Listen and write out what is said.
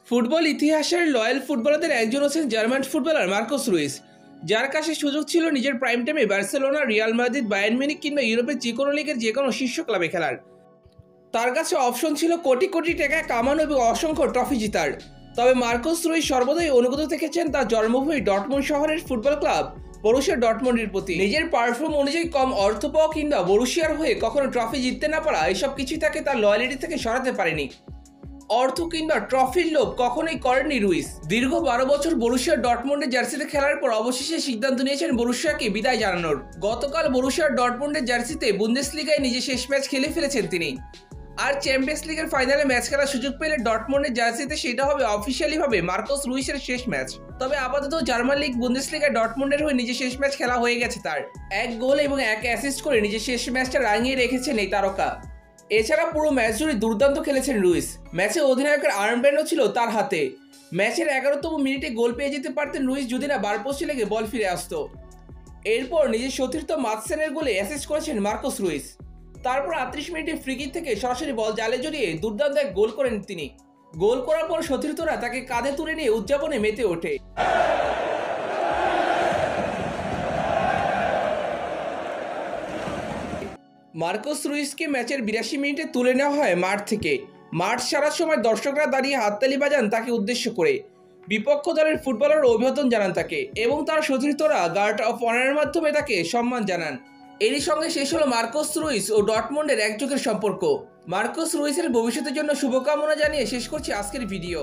Football ইতিহাসের loyal ফুটবলারদের একজন হচ্ছেন জার্মান ফুটবলার মার্কোস রুইস, যার কাছে সুযোগ ছিল নিজের প্রাইম টাইমে Barcelona, Real Madrid, Bayern Munich কিংবা ইউরোপের যে কোনো লিগের যে কোনো শীর্ষ ক্লাবে খেলার। তার কাছে অপশন ছিল কোটি কোটি টাকা কামানো এবং অসংখ্য ট্রফি জিতার। তবে মার্কোস রুইস সর্বদাই অনুগত থেকেছেন তার জন্মভূমি ডর্টমুন্ড শহরের ফুটবল ক্লাব বরুশিয়া ডর্টমুন্ডের প্রতি। নিজের পারফর্ম অনুযায়ী কম অর্থ পাওয়া কিংবা বরুশিয়ার হয়ে কখনো ট্রফি জিততে না পারা, এসব কিছুই তাকে তার লয়ালিটি থেকে সরাতে পারেনি। অর্থ কিংবা ট্রফির লোভ কখনোই করেননি রুইস। দীর্ঘ 12 বছর বরুশিয়া ডর্টমুন্ডের জার্সিতে খেলার পর অবশেষে সিদ্ধান্ত নিয়েছেন বরুশিয়াকে বিদায় জানানোর। গতকাল বরুশিয়া ডর্টমুন্ডের জার্সিতে বুন্দেসলিগায় নিজের শেষ ম্যাচ খেলে ফেলেছেন তিনি। আর চ্যাম্পিয়ন্স লিগের ফাইনালে ম্যাচ খেলার সুযোগ পেলে ডর্টমুন্ডের জার্সিতে সেটা হবে অফিসিয়ালি ভাবে মার্কোস রুইসের শেষ ম্যাচ। তবে আপাতত জার্মান লিগ বুন্দেসলিগায় ডর্টমুন্ডের হয়ে নিজের শেষ ম্যাচ খেলা হয়ে গেছে তার। 1 গোল এবং 1 অ্যাসিস্ট করে নিজের শেষ ম্যাচটা রাঙিয়ে রেখেছেন এই তারকা। এছাড়া পুরো ম্যাচ জুড়ে দুর্দান্ত খেলেছেন রুইস। ম্যাচে অধিনায়কের আর্মব্যান্ডও ছিল তার হাতে। ম্যাচের 11তম মিনিটে গোল পেয়ে যেতে পারতেন রুইস যদি না বারপোস্টে লেগে বল ফিরে আসতো। এরপর নিজের সতীর্থ মাতসেনের গোলে অ্যাসিস্ট করেছেন মার্কোস রুইস। তারপর 38 মিনিটে ফ্রিকিক থেকে সরাসরি বল জালে জড়িয়ে দুর্দান্ত এক গোল করেন তিনি। গোল করার পর সতীর্থরা তাকে কাঁধে তুলে নিয়ে উদযাপনে মেতে ওঠে। মার্কোস রুইসকে ম্যাচের 82 মিনিটে তুলে নেওয়া হয় মাঠ থেকে। মাঠ ছাড়ার সময় দর্শকরা দাঁড়িয়ে হাততালি বাজান তাকে উদ্দেশ্য করে। বিপক্ষ দলের ফুটবলার অভিবাদন জানান তাকে এবং তার সতীর্থরা গার্ড অফ অনারের মাধ্যমে তাকে সম্মান জানান। এরই সঙ্গে শেষ হলো মার্কোস রুইস ও ডর্টমুন্ডের এক যুগের সম্পর্ক। মার্কোস রুইসের ভবিষ্যতের জন্য শুভকামনা জানিয়ে শেষ করছি আজকের ভিডিও।